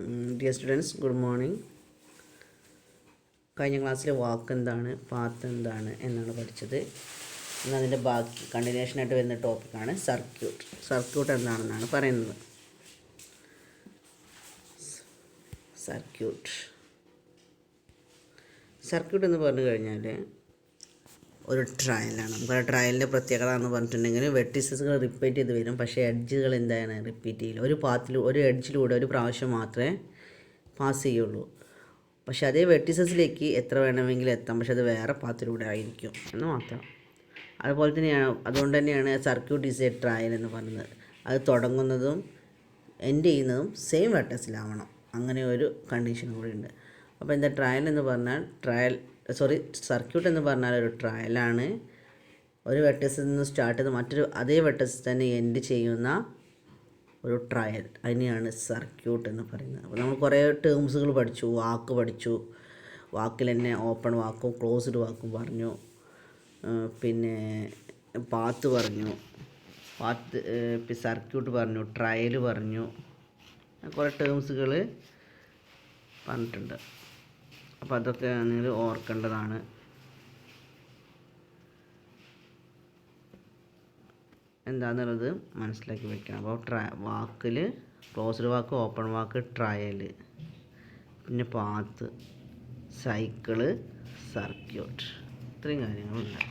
Dear students, good morning. കഴിഞ്ഞ ക്ലാസ്സിൽ വാക്ക് എന്താണ്, പാത്ത് എന്താണ് എന്നാണ് പഠിച്ചത്. ഇന്ന് അതിൻ്റെ ബാക്കി കണ്ടിന്യൂഷനായിട്ട് വരുന്ന ടോപ്പിക്കാണ് സർക്യൂട്ട്. സർക്യൂട്ട് എന്താണെന്നാണ് പറയുന്നത്. സർക്യൂട്ട് എന്ന് പറഞ്ഞു കഴിഞ്ഞാൽ ഒരു ട്രയലാണ്. നമുക്ക് ആ ട്രയലിൻ്റെ പ്രത്യേകത എന്ന് പറഞ്ഞിട്ടുണ്ടെങ്കിൽ വെർട്ടിസസുകൾ റിപ്പീറ്റ് ചെയ്ത് വരും, പക്ഷേ എഡ്ജുകൾ എന്താണ് റിപ്പീറ്റ് ചെയ്യില്ല. ഒരു എഡ്ജിലൂടെ ഒരു പ്രാവശ്യം മാത്രമേ പാസ് ചെയ്യുള്ളൂ. പക്ഷേ അതേ വെർട്ടിസസിലേക്ക് എത്ര വേണമെങ്കിലും എത്താം, പക്ഷേ അത് വേറെ പാത്തിലൂടെ ആയിരിക്കും എന്ന് മാത്രം. അതുപോലെ തന്നെയാണ്, അതുകൊണ്ട് തന്നെയാണ് സർക്യൂട്ട് ഈസ് എ ട്രയൽ എന്ന് പറയുന്നത്. അത് തുടങ്ങുന്നതും എൻഡ് ചെയ്യുന്നതും സെയിം വെർട്ടസിലാവണം. അങ്ങനെ ഒരു കണ്ടീഷൻ കൂടി ഉണ്ട്. അപ്പോൾ എന്താ ട്രയൽ എന്ന് പറഞ്ഞാൽ, സർക്യൂട്ട് എന്ന് പറഞ്ഞാൽ ഒരു ട്രയലാണ്. ഒരു വെർട്ടസിൽ നിന്ന് സ്റ്റാർട്ട് ചെയ്ത് മറ്റൊരു അതേ വെർട്ടസിൽ തന്നെ എൻഡ് ചെയ്യുന്ന ഒരു ട്രയൽ, അതിനെയാണ് സർക്യൂട്ട് എന്ന് പറയുന്നത്. അപ്പോൾ നമ്മൾ കുറേ ടേംസുകൾ പഠിച്ചു, വാക്ക് പഠിച്ചു. വാക്കിൽ തന്നെ ഓപ്പൺ വാക്കും ക്ലോസ്ഡ് വാക്കും പറഞ്ഞു, പിന്നെ പാത്ത് പറഞ്ഞു, സർക്യൂട്ട് പറഞ്ഞു, ട്രയൽ പറഞ്ഞു, കുറേ ടേംസുകൾ പറഞ്ഞിട്ടുണ്ട്. അപ്പോൾ അതൊക്കെ നിങ്ങൾ ഓർക്കേണ്ടതാണ്. എന്താണെന്നുള്ളത് മനസ്സിലാക്കി വെക്കണം. അപ്പോൾ വാക്കിൽ ക്ലോസ്ഡ് വാക്ക്, ഓപ്പൺ വാക്ക്, ട്രയൽ, പിന്നെ പാത്ത്, സൈക്കിള്, സർക്യൂട്ട്, ഇത്രയും കാര്യങ്ങളുണ്ട്.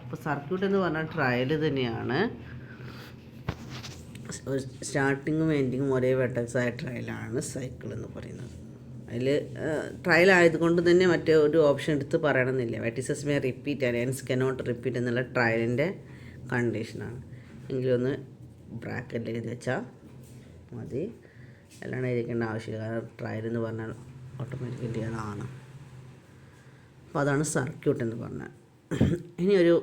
അപ്പോൾ സർക്യൂട്ട് എന്ന് പറഞ്ഞാൽ ട്രയൽ തന്നെയാണ്. സ്റ്റാർട്ടിങ്ങും എൻഡിങ്ങും ഒരേ വെർട്ടക്സായ ട്രയലാണ് സൈക്കിൾ എന്ന് പറയുന്നത്. അതിൽ ട്രയൽ ആയതുകൊണ്ട് തന്നെ മറ്റേ ഒരു ഓപ്ഷൻ എടുത്ത് പറയണമെന്നില്ല. Vertices may repeat and hence cannot repeat എന്നുള്ള ട്രയലിൻ്റെ കണ്ടീഷനാണ്. എങ്കിലൊന്ന് ബ്രാക്കറ്റിൽ എഴുതി വെച്ചാൽ മതി, അല്ലാണ്ട് എഴുതിക്കേണ്ട ആവശ്യമില്ല. കാരണം ട്രയൽ എന്ന് പറഞ്ഞാൽ ഓട്ടോമാറ്റിക്കലി അതാണ്. അപ്പോൾ അതാണ് സർക്യൂട്ട് എന്ന് പറഞ്ഞാൽ. ഇനി ഒരു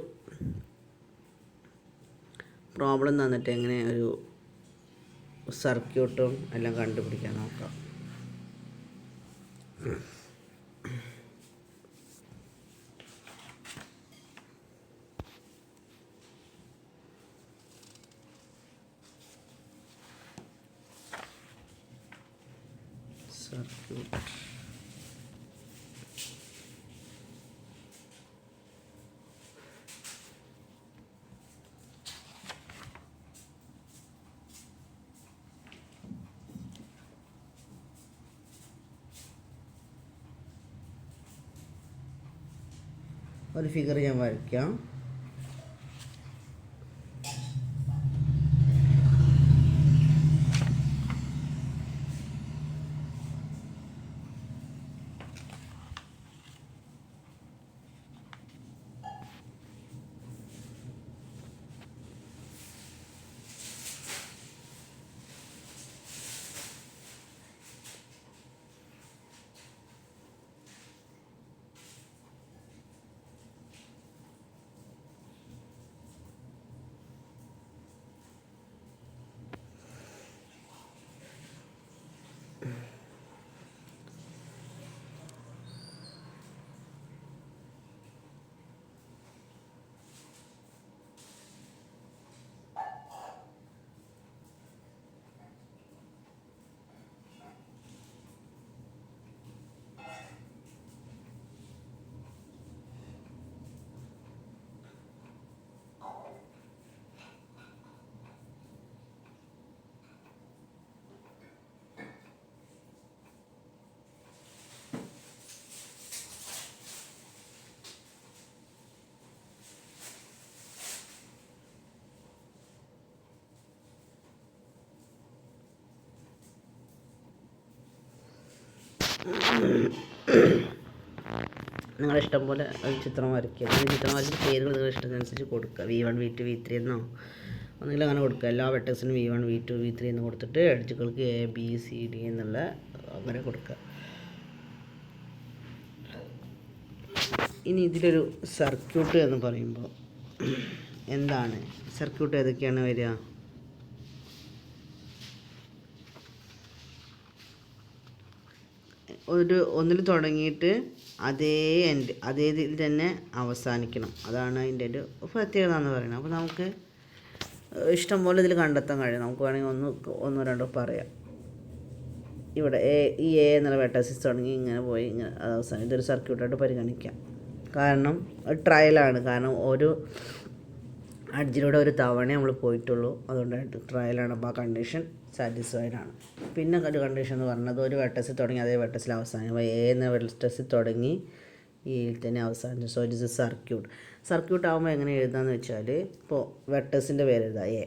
പ്രോബ്ലം തന്നിട്ട് എങ്ങനെ ഒരു സർക്യൂട്ടും എല്ലാം കണ്ടുപിടിക്കാൻ നോക്കാം. സർക്യൂട്ട് ഒരു ഫിഗർ ഞാൻ വരയ്ക്കാം. നിങ്ങളിഷ്ടം പോലെ ഒരു ചിത്രം വരയ്ക്കുക. ചിത്രം വരച്ചിട്ട് പേരുകൾ നിങ്ങളുടെ ഇഷ്ടത്തിനനുസരിച്ച് കൊടുക്കുക. V1 V2 V3 എന്നോ ഒന്നെങ്കിലും അങ്ങനെ കൊടുക്കുക. എല്ലാ വെർട്ടക്സിനും V1 V2 V3 എന്ന് കൊടുത്തിട്ട് എഡ്ജുകൾക്ക് ABCD എന്നുള്ള അങ്ങനെ കൊടുക്കുക. ഇനി ഇതിലൊരു സർക്യൂട്ട് എന്ന് പറയുമ്പോൾ എന്താണ് സർക്യൂട്ട്, ഏതൊക്കെയാണ് വരിക? ഒന്നിൽ തുടങ്ങിയിട്ട് അതേ ഇതിൽ തന്നെ അവസാനിക്കണം. അതാണ് അതിൻ്റെ ഒരു പ്രത്യേകത എന്ന് പറയുന്നത്. അപ്പോൾ നമുക്ക് ഇഷ്ടം പോലെ ഇതിൽ കണ്ടെത്താൻ കഴിയും. നമുക്ക് വേണമെങ്കിൽ ഒന്നോ രണ്ടോ പറയാം. ഇവിടെ ഈ എ എന്നുള്ള വെർട്ടസിസ് തുടങ്ങി ഇങ്ങനെ പോയി ഇങ്ങനെ അവസാനം ഇതൊരു സർക്യൂട്ടായിട്ട് പരിഗണിക്കാം. കാരണം ഒരു ട്രയലാണ്, കാരണം ഒരു അഡ്ജിലൂടെ ഒരു തവണ നമ്മൾ പോയിട്ടുള്ളൂ, അതുകൊണ്ടായിട്ട് ട്രയലാണ്. അപ്പോൾ ആ കണ്ടീഷൻ സാറ്റിസ്ഫൈഡ് ആണ്. പിന്നെ ഒരു കണ്ടീഷൻ എന്ന് പറഞ്ഞത് ഒരു വെർട്ടസിൽ തുടങ്ങി അതേ വെർട്ടസിൽ അവസാനം എ എന്ന വെർട്ടസിൽ തുടങ്ങി ഇയിൽ തന്നെ അവസാനിച്ചു. So it is A circuit ആകുമ്പോൾ എങ്ങനെ എഴുതാമെന്ന് വെച്ചാൽ, ഇപ്പോൾ വെർട്ടസിൻ്റെ പേര് എഴുതാം എ,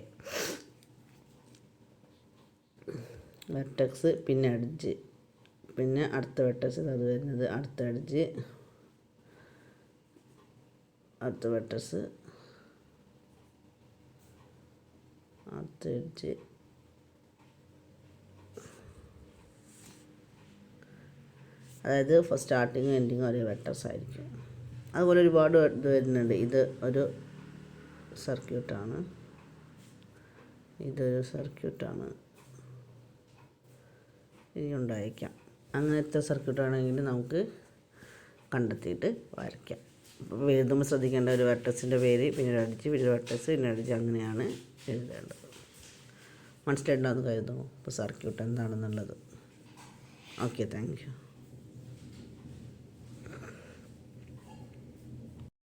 വെർട്ടെക്സ്, പിന്നെ എഡ്ജ്, പിന്നെ അടുത്ത വെർട്ടക്സ് അത് വരുന്നത്, അടുത്ത എഡ്ജ്, അടുത്ത വെർട്ടക്സ്, അടുത്ത എഡ്ജ്, അതായത് സ്റ്റാർട്ടിങ്ങും എൻഡിങ്ങും ഒരേ വെർട്ടക്സ് ആയിരിക്കും. അതുപോലെ ഒരുപാട് ഇത് വരുന്നുണ്ട്. ഇത് ഒരു സർക്യൂട്ടാണ്, ഇതൊരു സർക്യൂട്ടാണ്, ഇനി ഉണ്ടായിരിക്കാം. അങ്ങനത്തെ സർക്യൂട്ടാണെങ്കിൽ നമുക്ക് കണ്ടെത്തിയിട്ട് വരയ്ക്കാം. അപ്പോൾ എഴുതുമ്പോൾ ശ്രദ്ധിക്കേണ്ട ഒരു വെർട്ടക്സിൻ്റെ പേര്, പിന്നെ ഒരു അടിച്ച്, പിന്നെ ഒരു വെർട്ടക്സ്, പിന്നെ അടിച്ച്, അങ്ങനെയാണ് എഴുതേണ്ടത്. മനസ്സിലായിട്ടുണ്ടാകുന്ന കരുതുന്നു ഇപ്പോൾ സർക്യൂട്ട് എന്താണെന്നുള്ളത്. Okay, thank you.